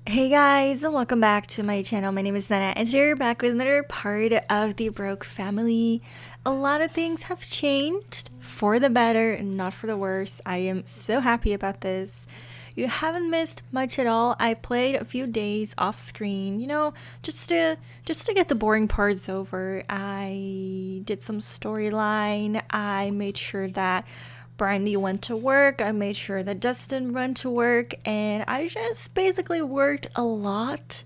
Hey guys, and welcome back to my channel. My name is Nenna, and today we're back with another part of the Broke family. A lot of things have changed for the better and not for the worse. I am so happy about this. You haven't missed much at all. I played a few days off screen, just to get the boring parts over. I did some storyline. I made sure that Brandy went to work. I made sure that Dustin went to work, and I just basically worked a lot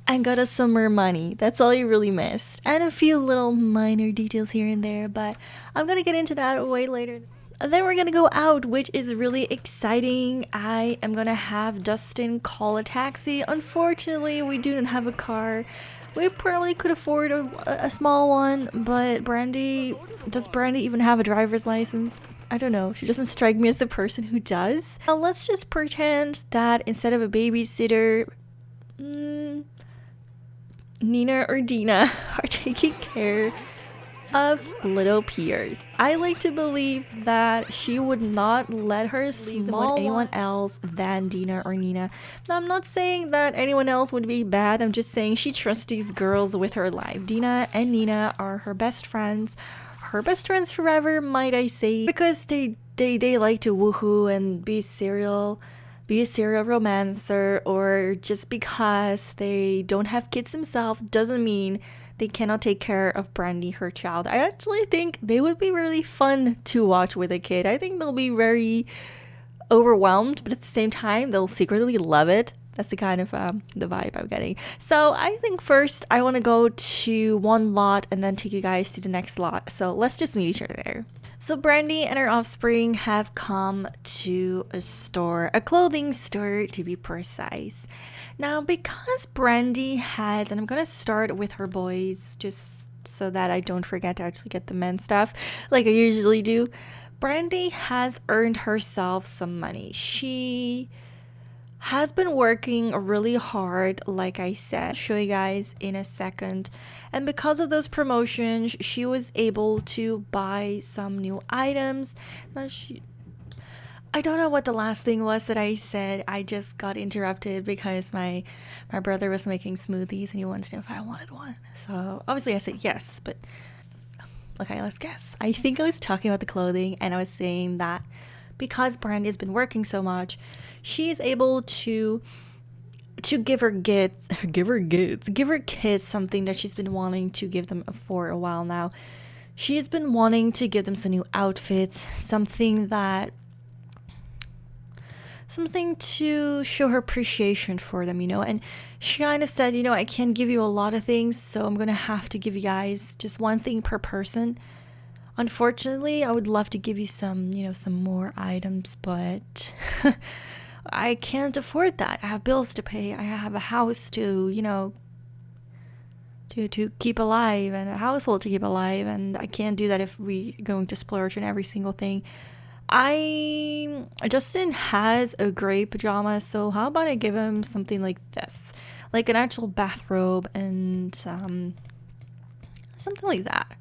and got us some more money. That's all you really missed, and a few little minor details here and there, but I'm gonna get into that way later. And then we're gonna go out, which is really exciting. I am gonna have Dustin call a taxi. Unfortunately, we do not have a car. We probably could afford a small one, but does Brandy even have a driver's license? I don't know. She doesn't strike me as the person who does. Now let's just pretend that instead of a babysitter, Nina or Dina are taking care of little peers. I like to believe that she would not let her sleep with anyone else than Dina or Nina. Now, I'm not saying that anyone else would be bad. I'm just saying she trusts these girls with her life. Dina and Nina are her best friends. Her best friends forever, might I say, because they like to woohoo and be a serial romancer, or just because they don't have kids themselves doesn't mean they cannot take care of Brandy, her child. I actually think they would be really fun to watch with a kid. I think they'll be very overwhelmed, but at the same time, they'll secretly love it. That's the kind of the vibe I'm getting. So I think first I want to go to one lot and then take you guys to the next lot. So let's just meet each other there. So Brandy and her offspring have come to a clothing store to be precise. Now, because Brandy has, and I'm gonna start with her boys just so that I don't forget to actually get the men's stuff like I usually do. Brandy has earned herself some money. She has been working really hard, like I said. I'll show you guys in a second. And because of those promotions, she was able to buy some new items. Now I don't know what the last thing was that I said. I just got interrupted because my brother was making smoothies and he wanted to know if I wanted one. So obviously I said yes, but okay, let's guess. I think I was talking about the clothing, and I was saying that because Brandy has been working so much, she's able to give her kids something that she's been wanting to give them for a while now. She's been wanting to give them some new outfits, something to show her appreciation for them, and she kind of said, I can't give you a lot of things, so I'm gonna have to give you guys just one thing per person. Unfortunately, I would love to give you some more items, but I can't afford that. I have bills to pay. I have a house to keep alive, and a household to keep alive, and I can't do that if we're going to splurge on every single thing. Justin has a gray pajama, so how about I give him something like this, like an actual bathrobe and something like that.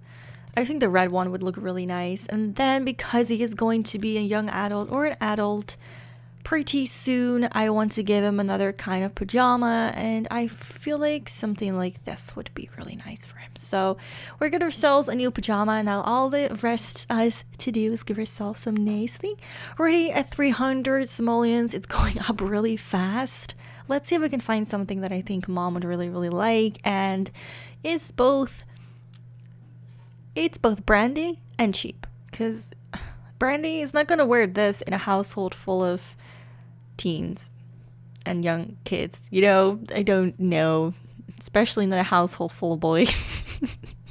I think the red one would look really nice. And then because he is going to be a young adult or an adult pretty soon, I want to give him another kind of pajama, and I feel like something like this would be really nice for him. So we're gonna ourselves a new pajama, and now all the rest us to do is give ourselves some nice thing. Already at 300 simoleons, it's going up really fast. Let's see if we can find something that I think mom would really, really like, and it's both brandy and cheap, because Brandy is not gonna wear this in a household full of teens and young kids. I don't know, especially not a household full of boys.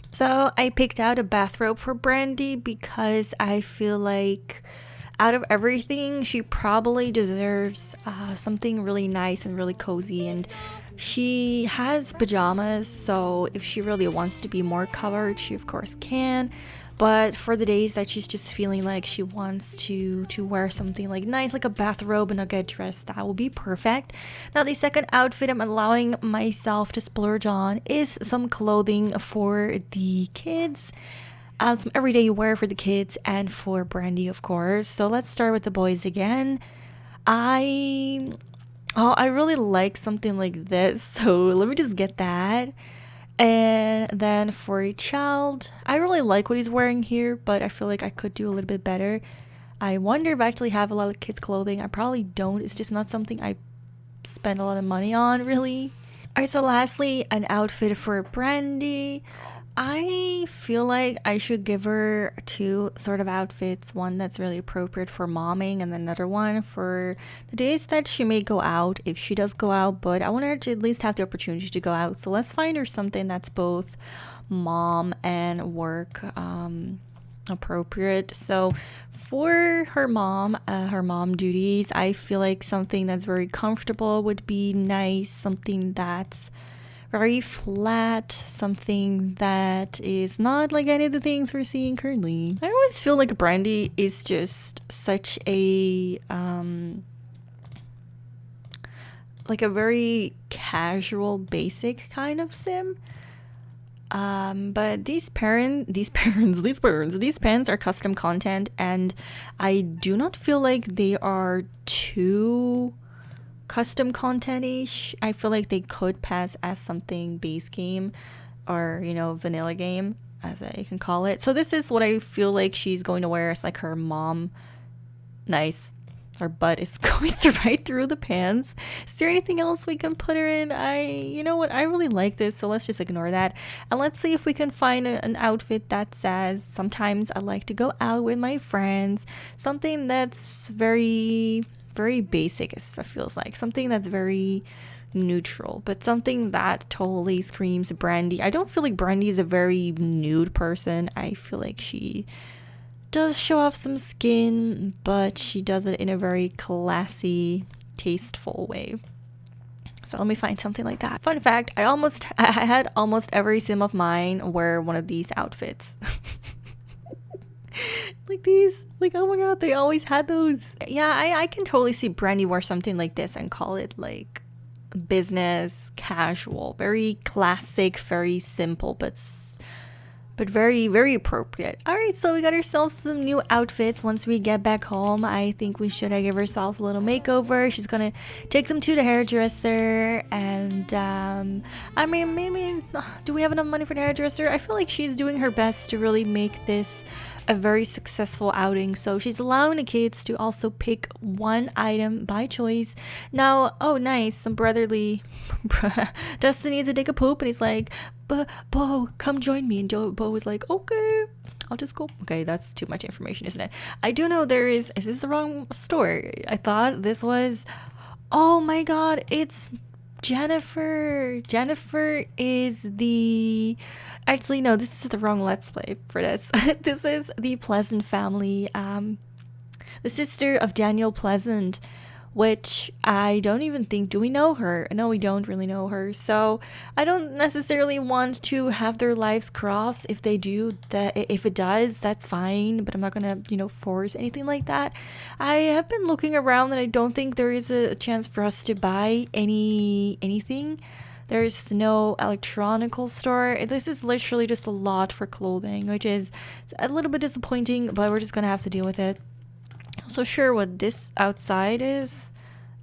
So I picked out a bathrobe for Brandy because I feel like out of everything, she probably deserves something really nice and really cozy. And she has pajamas, so if she really wants to be more covered, she of course can. But for the days that she's just feeling like she wants to wear something like nice, like a bathrobe and a good dress, that will be perfect. Now, the second outfit I'm allowing myself to splurge on is some clothing for the kids. Some everyday wear for the kids and for Brandy, of course. So let's start with the boys again. I Oh, I really like something like this, so let me just get that. And then for a child, I really like what he's wearing here, but I feel like I could do a little bit better. I wonder if I actually have a lot of kids' clothing. I probably don't. It's just not something I spend a lot of money on, really. Alright, so lastly, an outfit for Brandy. I feel like I should give her two sort of outfits. One that's really appropriate for momming, and then another one for the days that she may go out, if she does go out, but I want her to at least have the opportunity to go out. So let's find her something that's both mom and work appropriate. So for her mom duties, I feel like something that's very comfortable would be nice, something that's very flat, something that is not like any of the things we're seeing currently. I always feel like Brandy is just such a like a very casual, basic kind of sim. But these pants are custom content, and I do not feel like they are too custom content-ish. I feel like they could pass as something base game, or vanilla game, as I can call it. So this is what I feel like she's going to wear. It's like her mom. Nice. Her butt is going right through the pants. Is there anything else we can put her in? You know what? I really like this, so let's just ignore that. And let's see if we can find an outfit that says, sometimes I like to go out with my friends. Something that's very, very basic, it feels like. Something that's very neutral, but something that totally screams Brandy. I don't feel like Brandy is a very nude person. I feel like she does show off some skin, but she does it in a very classy, tasteful way. So let me find something like that. Fun fact, I had almost every sim of mine wear one of these outfits. Like these, like, oh my god, they always had those. Yeah, I can totally see Brandy wear something like this and call it like business casual, very classic, very simple, but very, very appropriate. All right, so we got ourselves some new outfits. Once we get back home, I think we should give ourselves a little makeover. She's gonna take them to the hairdresser, and I mean, maybe, do we have enough money for the hairdresser? I feel like she's doing her best to really make this a very successful outing. So she's allowing the kids to also pick one item by choice. Now, oh nice, some brotherly Dustin needs to take a poop, and he's like, Bo, come join me. And Bo was like, okay, I'll just go. Okay, that's too much information, isn't it? I do know is this the wrong store? I thought this was, oh my god, it's Jennifer. Jennifer is the, actually no, this is the wrong let's play for this. This is the Pleasant family, the sister of Daniel Pleasant, which I don't even think, do we know her? No, we don't really know her. So I don't necessarily want to have their lives cross. If they do, if it does, that's fine, but I'm not gonna, force anything like that. I have been looking around, and I don't think there is a chance for us to buy anything. There's no electronical store. This is literally just a lot for clothing, which is a little bit disappointing, but we're just gonna have to deal with it. So sure, what this outside is,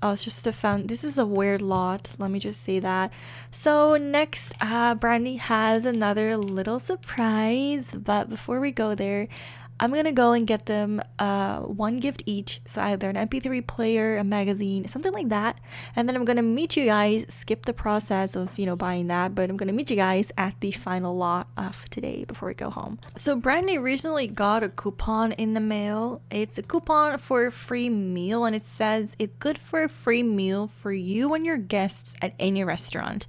oh, it's just this is a weird lot, let me just say that. So next, Brandy has another little surprise, but before we go there, I'm gonna go and get them one gift each, so either an MP3 player, a magazine, something like that, and then I'm gonna meet you guys, skip the process of buying that, but I'm gonna meet you guys at the final lot of today before we go home. So Brandy recently got a coupon in the mail. It's a coupon for a free meal, and it says it's good for a free meal for you and your guests at any restaurant.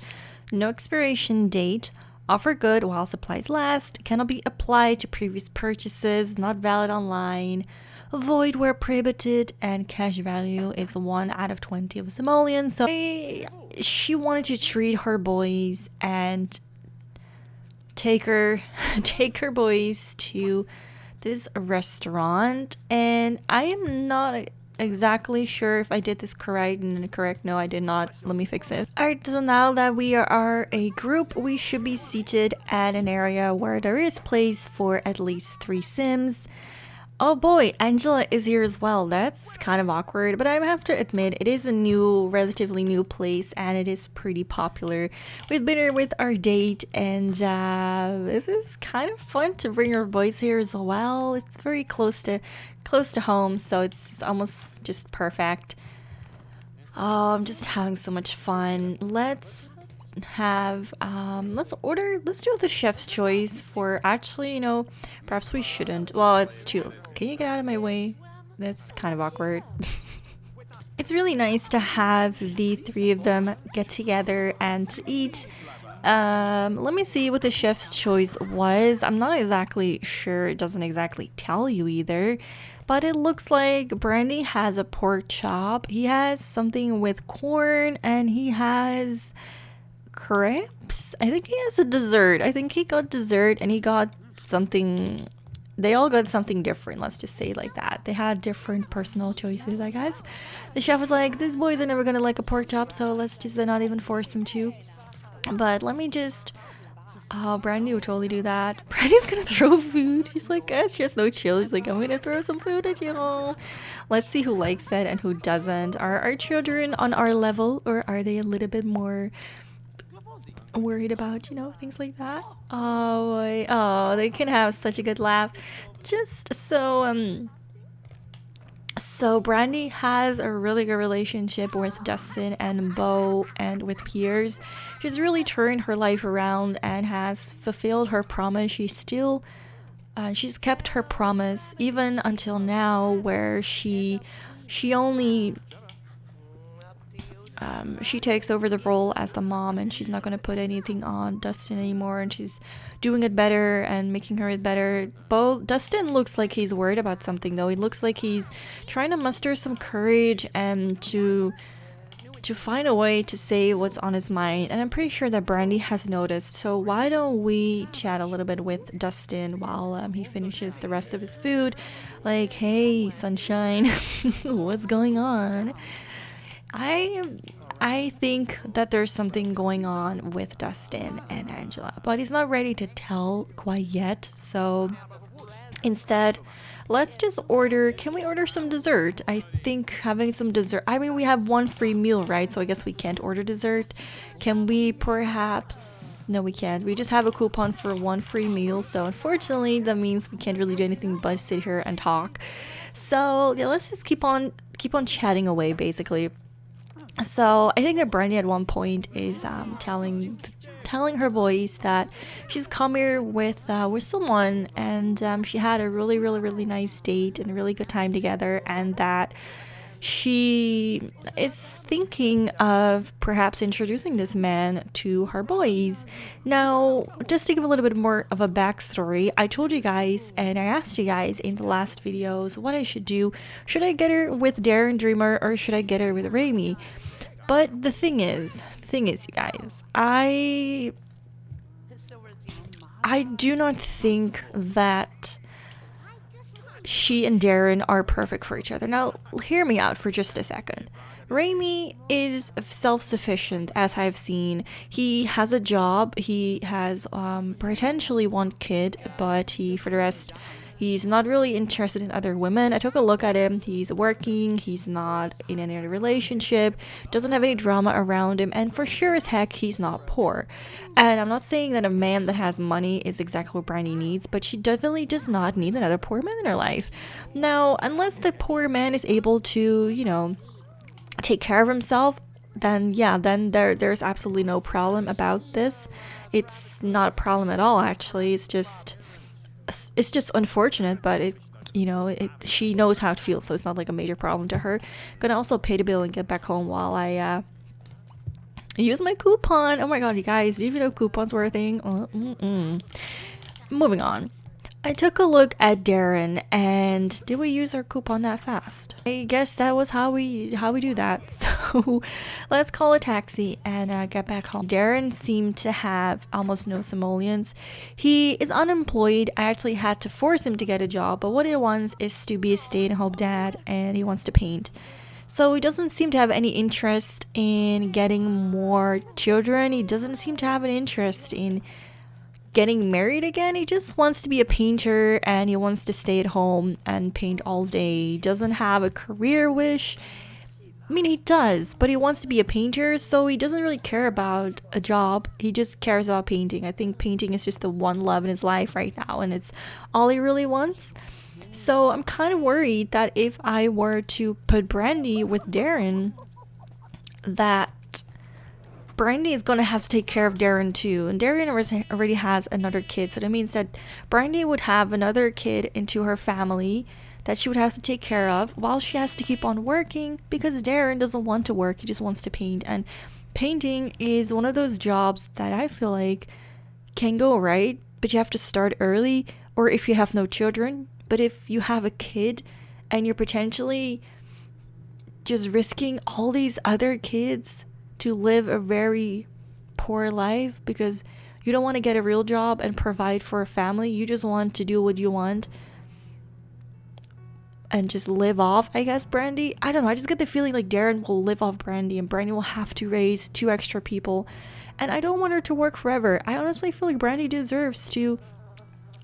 No expiration date. Offer good while supplies last. Cannot be applied to previous purchases. Not valid online. Void where prohibited. And cash value is 1 out of 20 of simoleons. So she wanted to treat her boys and take her boys to this restaurant. And I am not exactly sure if I did this correct. No, I did not. Let me fix it. Alright, so now that we are a group, we should be seated at an area where there is place for at least 3 sims. Oh boy, Angela is here as well. That's kind of awkward, but I have to admit it is a new, relatively new place, and it is pretty popular. We've been here with our date, and this is kind of fun to bring our boys here as well. It's very close to home, so it's almost just perfect. Oh, I'm just having so much fun. Let's do the chef's choice for, actually, perhaps we shouldn't. Well, it's too, can you get out of my way? That's kind of awkward. It's really nice to have the three of them get together and to eat. Let me see what the chef's choice was. I'm not exactly sure. It doesn't exactly tell you either. But it looks like Brandy has a pork chop. He has something with corn, and he has crepes. I think he has a dessert. I think he got dessert, and he got something. They all got something different, let's just say it like that. They had different personal choices, I guess. The chef was like, these boys are never gonna like a pork chop, so let's just not even force them to. But let me just... Oh, Brandy would totally do that. Brandy's gonna throw food. She's like, she has no chill. She's like, I'm gonna throw some food at you. Let's see who likes it and who doesn't. Are our children on our level, or are they a little bit more worried about, things like that? Oh, boy. Oh, they can have such a good laugh. Just so Brandy has a really good relationship with Dustin and Beau and with Piers. She's really turned her life around and has fulfilled her promise. She's kept her promise even until now, where she only she takes over the role as the mom, and she's not going to put anything on Dustin anymore, and she's doing it better and making her it better. Dustin looks like he's worried about something, though. He looks like he's trying to muster some courage and to find a way to say what's on his mind, and I'm pretty sure that Brandy has noticed. So why don't we chat a little bit with Dustin while he finishes the rest of his food. Like, hey, sunshine, what's going on? I think that there's something going on with Dustin and Angela, but he's not ready to tell quite yet. So instead, let's just order. Can we order some dessert? I think having some dessert. I mean, we have one free meal, right? So I guess we can't order dessert. Can we perhaps? No, we can't. We just have a coupon for one free meal. So unfortunately, that means we can't really do anything but sit here and talk. So yeah, let's just keep on chatting away, basically. So I think that Brandy at one point is telling her boys that she's come here with someone, and she had a really nice date and a really good time together, and that she is thinking of perhaps introducing this man to her boys. Now, just to give a little bit more of a backstory, I told you guys and I asked you guys in the last videos what I should do. Should I get her with Darren Dreamer, or should I get her with Rami? But the thing is, you guys, I do not think that she and Darren are perfect for each other. Now, hear me out for just a second. Rami is self-sufficient, as I've seen. He has a job. He has potentially one kid, but for the rest, he's not really interested in other women. I took a look at him. He's working. He's not in any other relationship. Doesn't have any drama around him. And for sure as heck, he's not poor. And I'm not saying that a man that has money is exactly what Brandy needs, but she definitely does not need another poor man in her life. Now, unless the poor man is able to, take care of himself, then yeah, then there's absolutely no problem about this. It's not a problem at all, actually. It's just unfortunate, but she knows how it feels, so it's not like a major problem to her. Gonna also pay the bill and get back home while I use my coupon. Oh my god, you guys, do you even know coupons were a thing? Moving on. I took a look at Darren, and did we use our coupon that fast? I guess that was how we do that. So let's call a taxi and get back home. Darren seemed to have almost no simoleons. He is unemployed. I actually had to force him to get a job, but what he wants is to be a stay-at-home dad, and he wants to paint. So he doesn't seem to have any interest in getting more children. He doesn't seem to have an interest in getting married again. He just wants to be a painter and he wants to stay at home and paint all day. He doesn't have a career wish. I mean, he does, but he wants to be a painter, so he doesn't really care about a job. He just cares about painting. I think painting is just the one love in his life right now, and it's all he really wants. So I'm kind of worried that if I were to put Brandy with Darren, that Brandy is going to have to take care of Darren too. And Darren already has another kid, so that means that Brandy would have another kid into her family that she would have to take care of while she has to keep on working, because Darren doesn't want to work, he just wants to paint. And painting is one of those jobs that I feel like can go right, but you have to start early, or if you have no children. But if you have a kid and you're potentially just risking all these other kids to live a very poor life because you don't want to get a real job and provide for a family, you just want to do what you want and just live off, I guess, Brandy. I don't know, I just get the feeling like Darren will live off Brandy and Brandy will have to raise 2 extra people, and I don't want her to work forever. I honestly feel like Brandy deserves to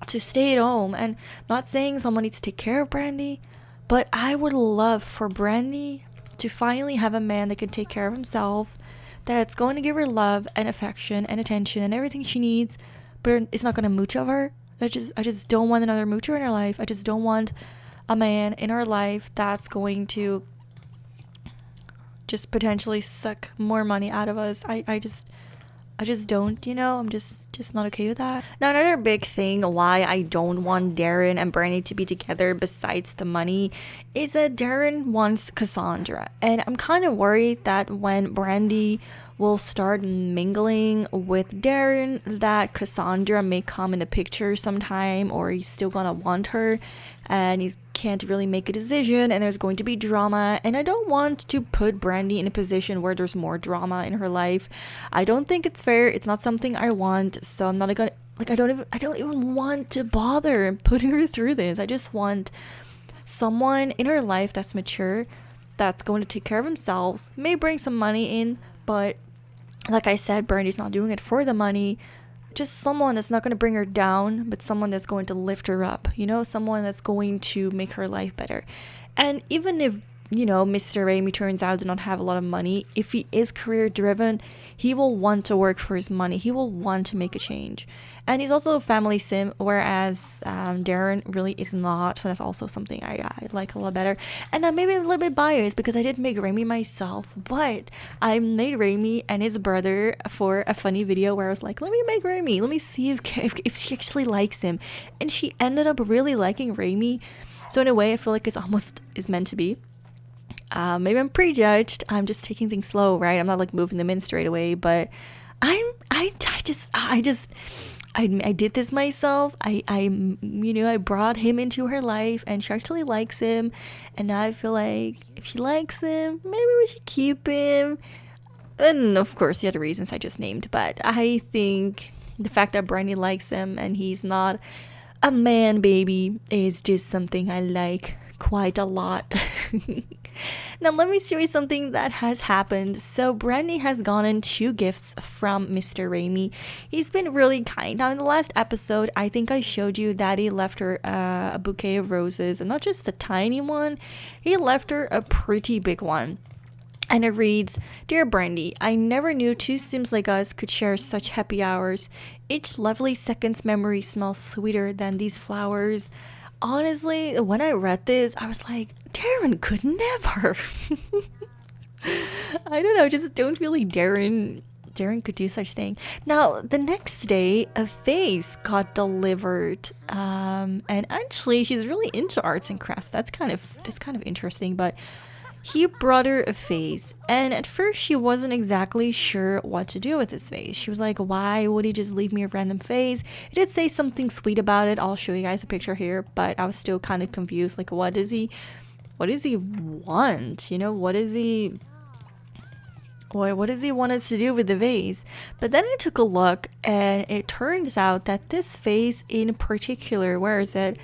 stay at home. And I'm not saying someone needs to take care of Brandy, but I would love for Brandy to finally have a man that can take care of himself, that's going to give her love and affection and attention and everything she needs, but it's not going to mooch of her. I just don't want another moocher in her life. I just don't want a man in her life that's going to just potentially suck more money out of us. I just don't, I'm just not okay with that. Now, another big thing why I don't want Darren and Brandy to be together besides the money is that Darren wants Cassandra. And I'm kind of worried that when Brandy will start mingling with Darren, that Cassandra may come in the picture sometime, or he's still gonna want her and he can't really make a decision and there's going to be drama. And I don't want to put Brandy in a position where there's more drama in her life. I don't think it's fair. It's not something I want, so I'm not gonna, I don't even want to bother putting her through this. I just want someone in her life that's mature, that's going to take care of themselves, may bring some money in, but like I said, Brandy's not doing it for the money. Just someone that's not going to bring her down, but someone that's going to lift her up, someone that's going to make her life better. And even if, Mr. Raimi turns out to not have a lot of money, if he is career driven, he will want to work for his money. He will want to make a change. And he's also a family sim, whereas Darren really is not. So that's also something I like a lot better. And I'm maybe a little bit biased because I did make Raimi myself, but I made Raimi and his brother for a funny video where I was like, let me make Raimi. Let me see if she actually likes him. And she ended up really liking Raimi. So in a way, I feel like it's almost is meant to be. Maybe I'm prejudged. I'm just taking things slow, right? I'm not like moving them in straight away, but I did this myself. I brought him into her life and she actually likes him. And now I feel like if she likes him, maybe we should keep him. And of course, the other reasons I just named. But I think the fact that Brandy likes him and he's not a man baby is just something I like quite a lot. Now let me show you something that has happened. So Brandy has gotten 2 gifts from Mr. Raimi. He's been really kind. Now in the last episode, I think I showed you that he left her a bouquet of roses, and not just a tiny one, he left her a pretty big one. And it reads, "Dear Brandy, I never knew 2 Sims like us could share such happy hours. Each lovely second's memory smells sweeter than these flowers." Honestly, when I read this, I was like, Darren could never. I don't know, just don't feel like Darren could do such thing. Now, the next day, a vase got delivered. And actually, she's really into arts and crafts. That's kind of interesting, but he brought her a vase, and at first she wasn't exactly sure what to do with this vase. She was like, why would he just leave me a random vase? He did say something sweet about it. I'll show you guys a picture here, but I was still kind of confused. Like, what does he want? What does he want us to do with the vase? But then I took a look, and it turns out that this vase in particular, where is it,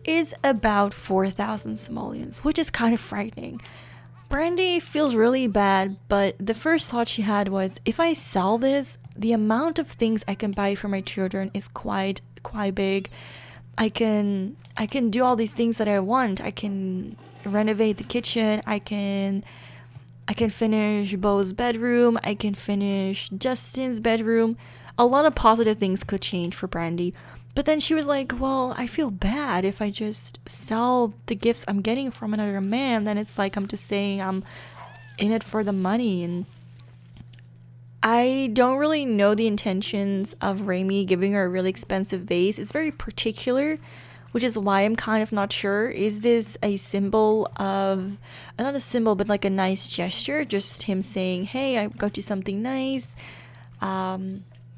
is about 4,000 simoleons, which is kind of frightening. Brandy feels really bad, but the first thought she had was, if I sell this, the amount of things I can buy for my children is quite big. I can do all these things that I want. I can renovate the kitchen. I can finish Beau's bedroom. I can finish Justin's bedroom. A lot of positive things could change for Brandy. But then she was like, well, I feel bad if I just sell the gifts I'm getting from another man. Then it's like I'm just saying I'm in it for the money. And I don't really know the intentions of Raimi giving her a really expensive vase. It's very particular, which is why I'm kind of not sure. Is this a symbol of, not a symbol, but like a nice gesture? Just him saying, hey, I got you something nice.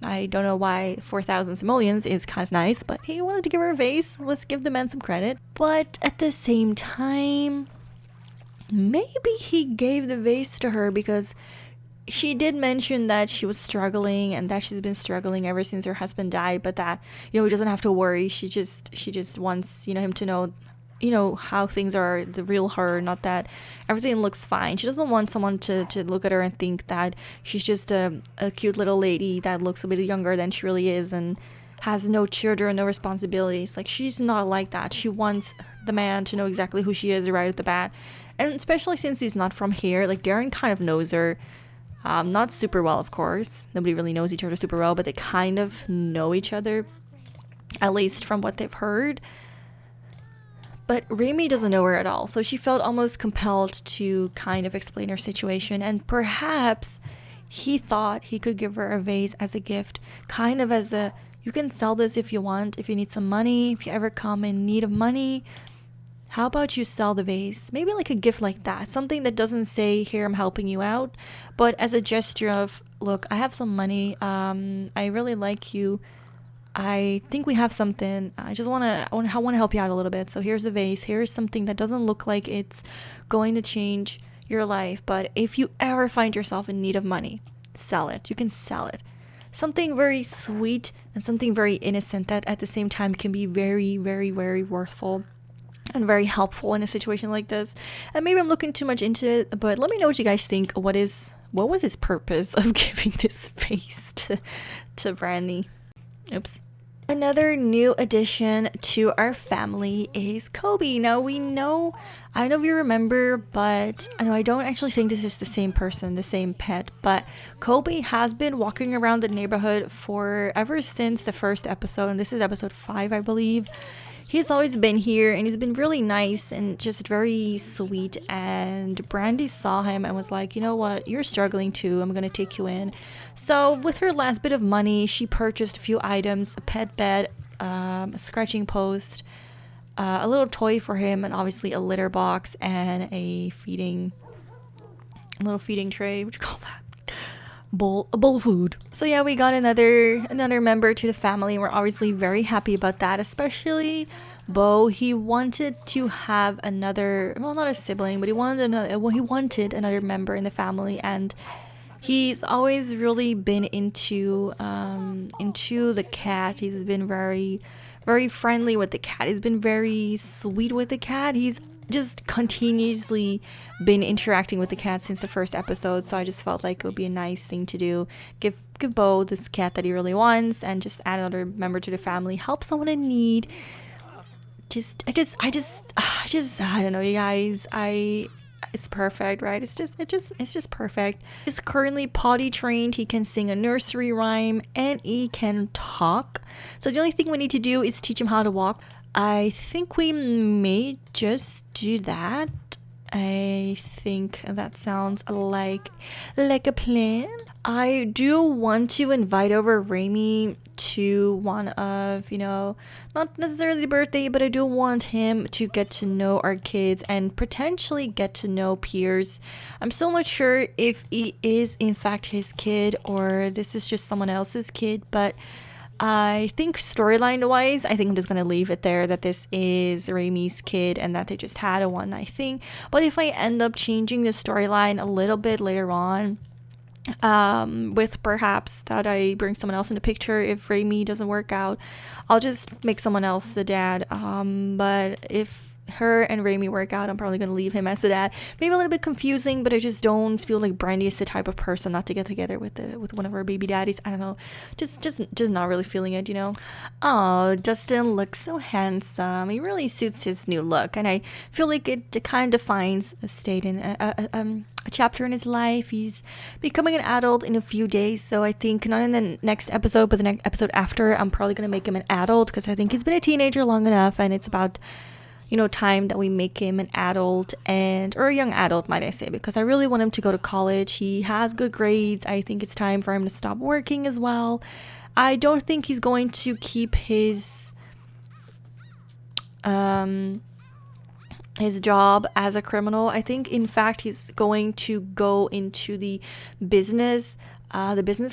I don't know why 4,000 simoleons is kind of nice, but he wanted to give her a vase. Let's give the man some credit. But at the same time, maybe he gave the vase to her because she did mention that she was struggling and that she's been struggling ever since her husband died, but that, he doesn't have to worry. She just wants, him to know, how things are, the real her, not that everything looks fine. She doesn't want someone to look at her and think that she's just a cute little lady that looks a bit younger than she really is and has no children, no responsibilities. Like, she's not like that. She wants the man to know exactly who she is right at the bat. And especially since he's not from here, like, Darren kind of knows her. Not super well, of course. Nobody really knows each other super well, but they kind of know each other, at least from what they've heard. But Raimi doesn't know her at all, so she felt almost compelled to kind of explain her situation, and perhaps he thought he could give her a vase as a gift, kind of as a, you can sell this if you want, if you need some money, if you ever come in need of money, how about you sell the vase? Maybe like a gift like that, something that doesn't say, here, I'm helping you out, but as a gesture of, look, I have some money, I really like you, I think we have something, I want to help you out a little bit, so here's a vase, here's something that doesn't look like it's going to change your life, but if you ever find yourself in need of money, sell it, you can sell it. Something very sweet and something very innocent that at the same time can be very, very, very worthful and very helpful in a situation like this. And maybe I'm looking too much into it, but let me know what you guys think. What was his purpose of giving this vase to Brandy? Oops. Another new addition to our family is Kobe. Now I don't know if you remember, but I don't actually think this is the same person, the same pet, but Kobe has been walking around the neighborhood for ever since the first episode, and this is episode 5, I believe. He's always been here and he's been really nice and just very sweet, and Brandy saw him and was like, you know what, you're struggling too, I'm gonna take you in. So with her last bit of money, she purchased a few items, a pet bed, a scratching post, a little toy for him, and obviously a litter box and a little feeding tray, what you call that? A bowl of food. So yeah, we got another member to the family. We're obviously very happy about that, especially Beau. He wanted to have another, well, not a sibling, but he wanted another member in the family, and he's always really been into the cat. He's been very, very friendly with the cat. He's been very sweet with the cat. He's just continuously been interacting with the cat since the first episode, so I just felt like it would be a nice thing to do. Give Beau this cat that he really wants, and just add another member to the family. Help someone in need. I don't know, you guys. It's perfect, right? It's just perfect. He's currently potty trained. He can sing a nursery rhyme and he can talk. So the only thing we need to do is teach him how to walk. I think we may just do that. I think that sounds like a plan. I do want to invite over Raimi to one of, not necessarily the birthday, but I do want him to get to know our kids and potentially get to know Piers. I'm still not sure if he is in fact his kid or this is just someone else's kid, but I think storyline wise, I think I'm just gonna leave it there that this is Raimi's kid and that they just had a one night thing. But if I end up changing the storyline a little bit later on, with perhaps that I bring someone else in the picture, if Raimi doesn't work out, I'll just make someone else the dad. But if her and Remy work out, I'm probably gonna leave him as a dad. Maybe a little bit confusing, but I just don't feel like Brandy is the type of person not to get together with one of her baby daddies. I don't know, just not really feeling it, you know. Oh, Dustin looks so handsome. He really suits his new look, and I feel like it kind of defines a state in a chapter in his life. He's becoming an adult in a few days, so I think not in the next episode, but the next episode after, I'm probably gonna make him an adult, because I think he's been a teenager long enough, and it's about, you know, time that we make him an adult, or a young adult, might I say, because I really want him to go to college. He has good grades. I think it's time for him to stop working as well. I don't think he's going to keep his job as a criminal. I think, in fact, he's going to go into the business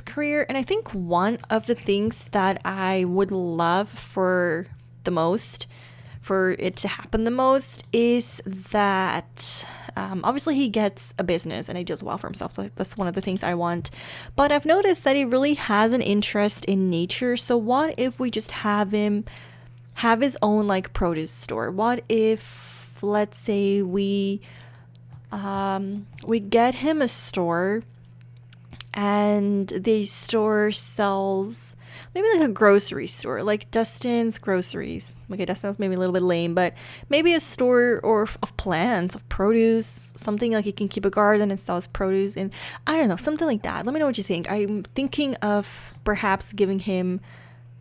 career. And I think one of the things that I would love for it to happen the most is that obviously he gets a business and he does well for himself. Like, that's one of the things I want. But I've noticed that he really has an interest in nature. So what if we just have him have his own like produce store? What if, let's say, we get him a store, and the store sells maybe like a grocery store, like Dustin's Groceries. Okay, that sounds maybe a little bit lame, but maybe a store of plants, of produce, something like he can keep a garden and sell his produce, and I don't know, something like that. Let me know what you think. I'm thinking of perhaps giving him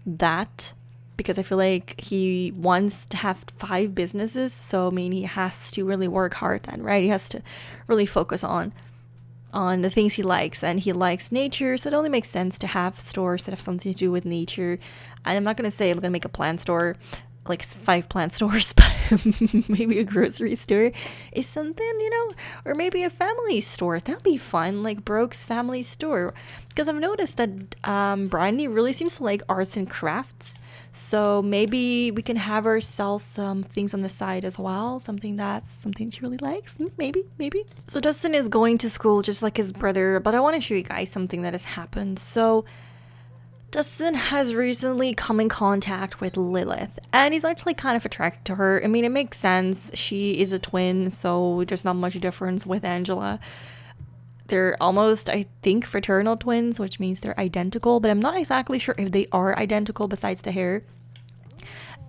that, because I feel like he wants to have 5 businesses. So I mean, he has to really work hard then, right? He has to really focus on the things he likes, and he likes nature, so it only makes sense to have stores that have something to do with nature. And I'm not gonna say I'm gonna make a plant store, like 5 plant stores, but maybe a grocery store is something, you know, or maybe a family store. That'd be fun, like Brooke's family store, because I've noticed that Brandy really seems to like arts and crafts. So maybe we can have her sell some things on the side as well, something she really likes. Maybe. So Dustin is going to school just like his brother, but I want to show you guys something that has happened. So Dustin has recently come in contact with Lilith, and he's actually kind of attracted to her. I mean, it makes sense. She is a twin, so there's not much difference with Angela. They're almost, I think, fraternal twins, which means they're identical, but I'm not exactly sure if they are identical besides the hair.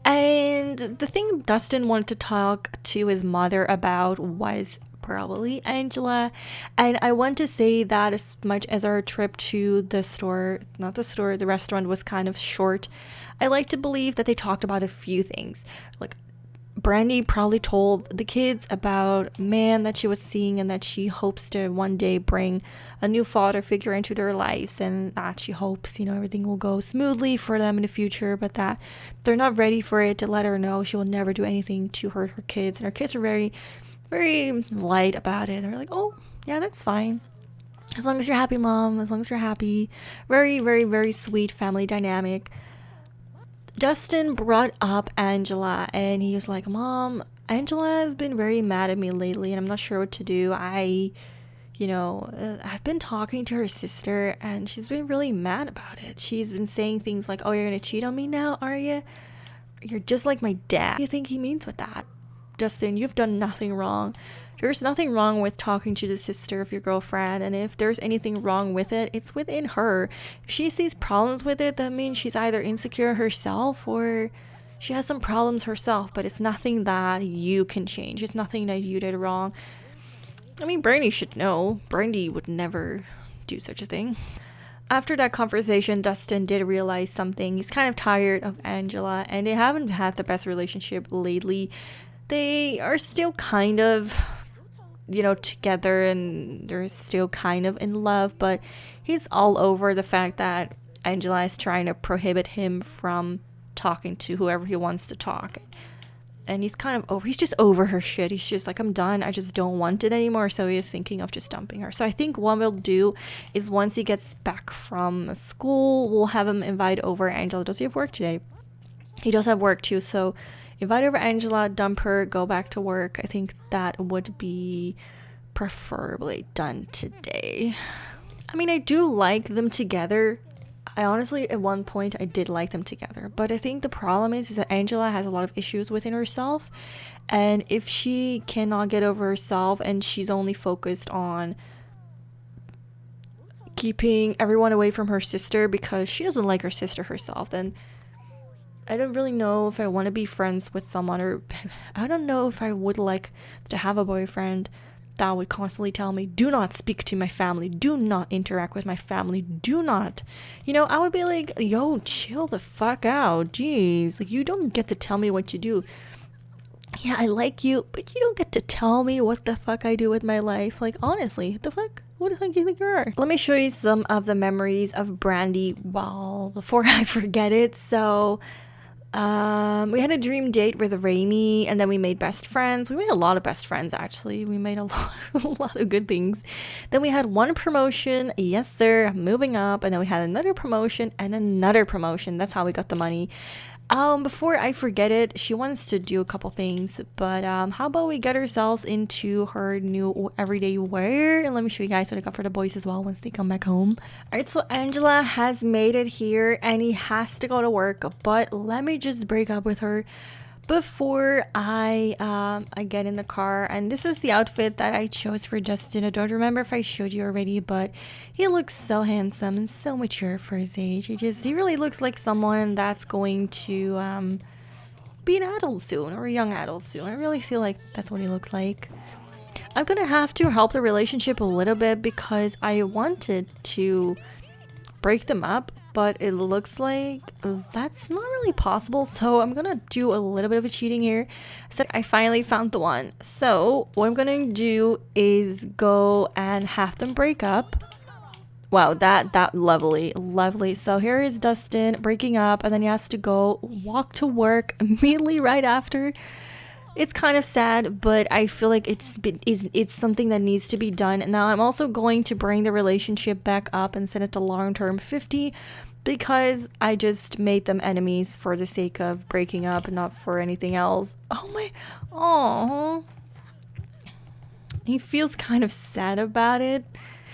And the thing Dustin wanted to talk to his mother about was probably Angela. And I want to say that as much as our trip to the restaurant was kind of short, I like to believe that they talked about a few things. Like, Brandy probably told the kids about a man that she was seeing, and that she hopes to one day bring a new father figure into their lives, and that she hopes, you know, everything will go smoothly for them in the future, but that they're not ready for it, to let her know she will never do anything to hurt her kids. And her kids are very, very light about it. They're like, oh, yeah, that's fine. As long as you're happy, Mom. As long as you're happy. Very, very, very sweet family dynamic. Dustin brought up Angela, and he was like, Mom, Angela has been very mad at me lately, and I'm not sure what to do. I've been talking to her sister, and she's been really mad about it. She's been saying things like, oh, you're gonna cheat on me now, are you? You're just like my dad. What do you think he means with that? Dustin, you've done nothing wrong. There's nothing wrong with talking to the sister of your girlfriend, and if there's anything wrong with it, it's within her. If she sees problems with it, that means she's either insecure herself or she has some problems herself, but it's nothing that you can change. It's nothing that you did wrong. I mean, Brandy should know. Brandy would never do such a thing. After that conversation, Dustin did realize something. He's kind of tired of Angela, and they haven't had the best relationship lately. They are still kind of, you know, together, and they're still kind of in love, but he's all over the fact that Angela is trying to prohibit him from talking to whoever he wants to talk. And he's just over her shit. He's just like, I'm done. I just don't want it anymore. So he is thinking of just dumping her. So I think what we'll do is, once he gets back from school, we'll have him invite over Angela. Does he have work today? He does have work too, so invite over Angela, dump her, go back to work. I think that would be preferably done today. I mean, I do like them together. I honestly, at one point, I did like them together. But I think the problem is that Angela has a lot of issues within herself. And if she cannot get over herself and she's only focused on keeping everyone away from her sister because she doesn't like her sister herself, then I don't really know if I want to be friends with someone, or I don't know if I would like to have a boyfriend that would constantly tell me, do not speak to my family, do not interact with my family, do not, I would be like, yo, chill the fuck out, jeez, like, you don't get to tell me what to do. Yeah, I like you, but you don't get to tell me what the fuck I do with my life. Like, honestly, what the fuck? What the fuck do you think you are? Let me show you some of the memories of Brandy, well, before I forget it. So, we had a dream date with Raimi, and then we made best friends. We made a lot of best friends, actually. We made a lot of good things. Then we had one promotion, yes sir, moving up, and then we had another promotion and another promotion. That's how we got the money. Before I forget it, she wants to do a couple things, but how about we get ourselves into her new everyday wear, and let me show you guys what I got for the boys as well once they come back home. Alright, so Angela has made it here and he has to go to work, but let me just break up with her before I get in the car. And this is the outfit that I chose for Justin. I don't remember if I showed you already, but he looks so handsome and so mature for his age. He really looks like someone that's going to be an adult soon, or a young adult soon. I really feel like that's what he looks like. I'm gonna have to help the relationship a little bit because I wanted to break them up, but it looks like that's not really possible, so I'm gonna do a little bit of a cheating here. So I finally found the one. So what I'm gonna do is go and have them break up. Wow, that lovely. So here is Dustin breaking up, and then he has to go walk to work immediately right after. It's kind of sad, but I feel like it's something that needs to be done. Now I'm also going to bring the relationship back up and set it to long-term 50 because I just made them enemies for the sake of breaking up and not for anything else. Oh, he feels kind of sad about it.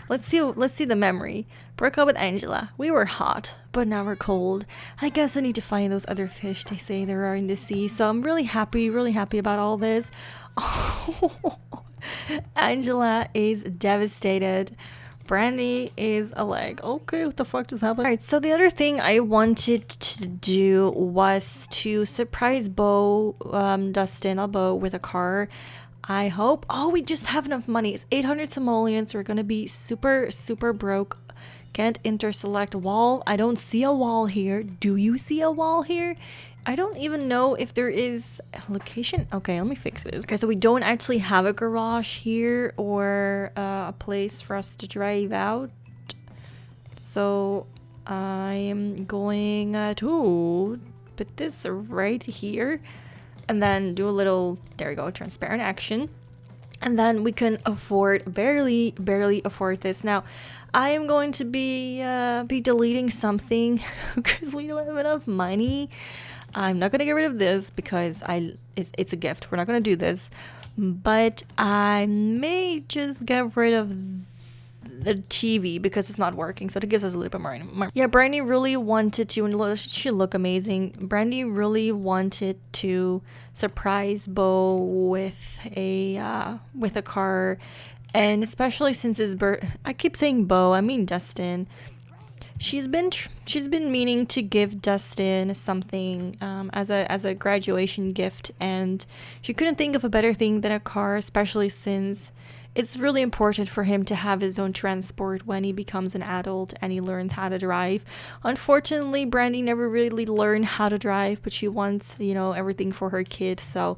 Let's see the memory. Broke up with Angela. We were hot, but now we're cold. I guess I need to find those other fish they say there are in the sea. So I'm really happy about all this. Oh, Angela is devastated. Brandy is like, okay, what the fuck just happened? Alright, so the other thing I wanted to do was to surprise Dustin with a car. I hope. Oh, we just have enough money. It's 800 simoleons. We're gonna be super broke. Can't interselect wall. I don't see a wall here. Do you see a wall here? I don't even know if there is a location. Okay, let me fix this. Okay, so we don't actually have a garage here or a place for us to drive out. So I am going to put this right here. And then do a little, there we go, transparent action. And then we can barely afford this. Now, I am going to be deleting something because we don't have enough money. I'm not going to get rid of this because it's a gift. We're not going to do this. But I may just get rid of the TV because it's not working, so it gives us a little bit more. Yeah, Brandy really wanted to, and she look amazing. Brandy really wanted to surprise Bo with a car, and especially since his I keep saying Bo, I mean Dustin. She's been meaning to give Dustin something as a graduation gift, and she couldn't think of a better thing than a car, especially since it's really important for him to have his own transport when he becomes an adult and he learns how to drive. Unfortunately, Brandy never really learned how to drive, but she wants, everything for her kid. So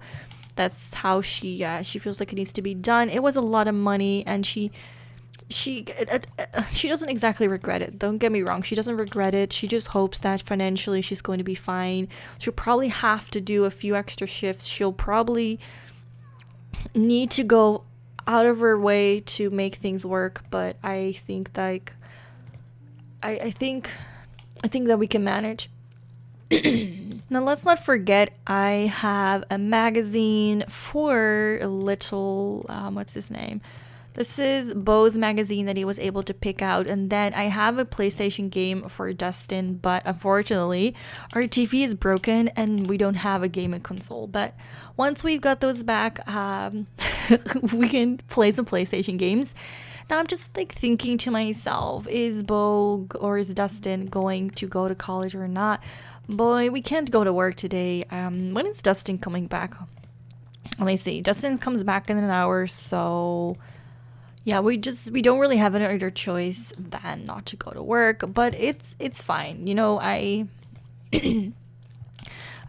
that's how she feels like it needs to be done. It was a lot of money, and she doesn't exactly regret it. Don't get me wrong. She doesn't regret it. She just hopes that financially she's going to be fine. She'll probably have to do a few extra shifts. She'll probably need to go out of her way to make things work, but I think like I think that we can manage. Now let's not forget I have a magazine for little what's his name, This is Bo's magazine that he was able to pick out. And then I have a PlayStation game for Dustin, but unfortunately our TV is broken and we don't have a gaming console. But once we've got those back, we can play some PlayStation games. Now I'm just like thinking to myself, is Bo or is Dustin going to go to college or not? Boy, we can't go to work today. When is Dustin coming back? Let me see. Dustin comes back in an hour, so yeah, we don't really have any other choice than not to go to work, but it's fine. You know, I think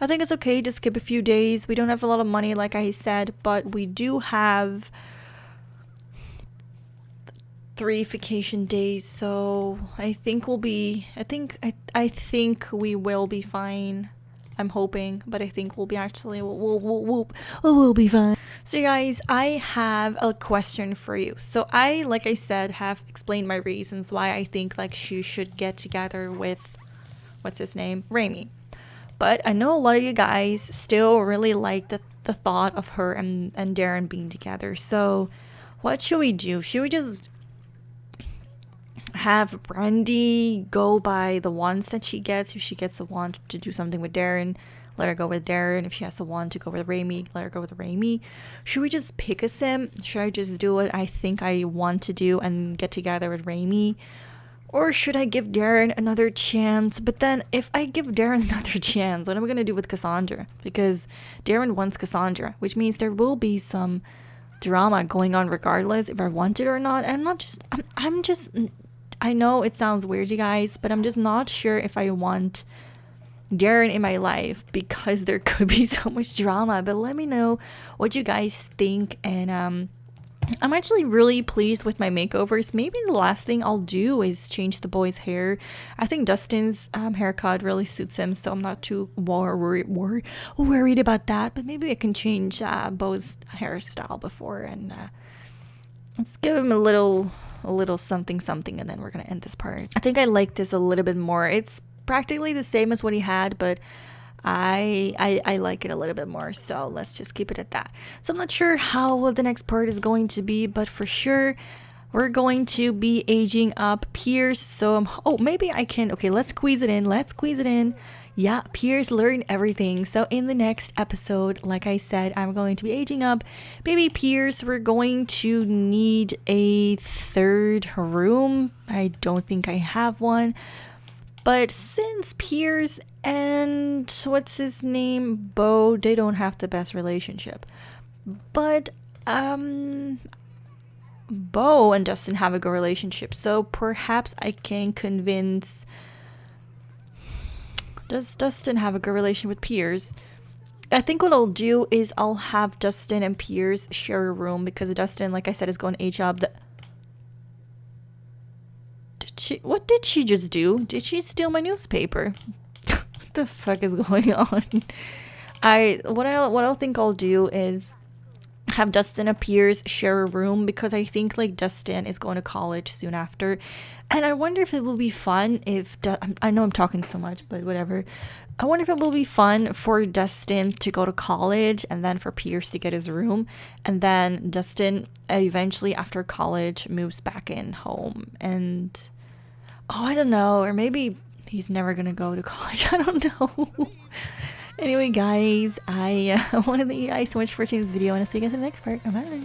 it's okay to skip a few days. We don't have a lot of money, like I said, but we do have 3 vacation days, so I think we'll be I think we will be fine. I'm hoping, but I think we'll be actually we'll be fine. So guys, I have a question for you. So like I said, have explained my reasons why I think like she should get together with what's his name, Remy. But I know a lot of you guys still really like the thought of her and Darren being together. So what should we do? Should we just have Brandy go by the wands that she gets? If she gets a wand to do something with Darren, let her go with Darren. If she has a wand to go with Remy, let her go with Remy. Should we just pick a sim? Should I just do what I think I want to do and get together with Remy? Or should I give Darren another chance? But then if I give Darren another chance, what am I going to do with Cassandra? Because Darren wants Cassandra, which means there will be some drama going on regardless if I want it or not. And I'm just I know it sounds weird, you guys, but I'm just not sure if I want Darren in my life because there could be so much drama. But let me know what you guys think. And I'm actually really pleased with my makeovers. Maybe the last thing I'll do is change the boy's hair. I think Dustin's haircut really suits him, so I'm not too worried about that. But maybe I can change Bo's hairstyle before and let's give him a little something, and then we're gonna end this part. I think I like this a little bit more. It's practically the same as what he had, but I like it a little bit more, so let's just keep it at that. So I'm not sure how the next part is going to be, but for sure we're going to be aging up Piers. So maybe I can, okay, let's squeeze it in. Yeah, Piers learned everything. So in the next episode, like I said, I'm going to be aging up baby Piers. We're going to need a 3rd room. I don't think I have one. But since Piers and what's his name, Bo, they don't have the best relationship. But Bo and Dustin have a good relationship. So perhaps I can convince. Does Dustin have a good relation with Piers? I think what I'll do is I'll have Dustin and Piers share a room because Dustin, like I said, is going to age up. What did she just do? Did she steal my newspaper? What the fuck is going on? What I think I'll do is have Dustin and Piers share a room because I think like Dustin is going to college soon after, and I wonder if it will be fun if I know I'm talking so much, but whatever. I wonder if it will be fun for Dustin to go to college and then for Piers to get his room, and then Dustin eventually after college moves back in home, and I don't know, or maybe he's never gonna go to college. I don't know. Anyway, guys, I want to thank you guys so much for watching this video, and I'll see you guys in the next part. Bye.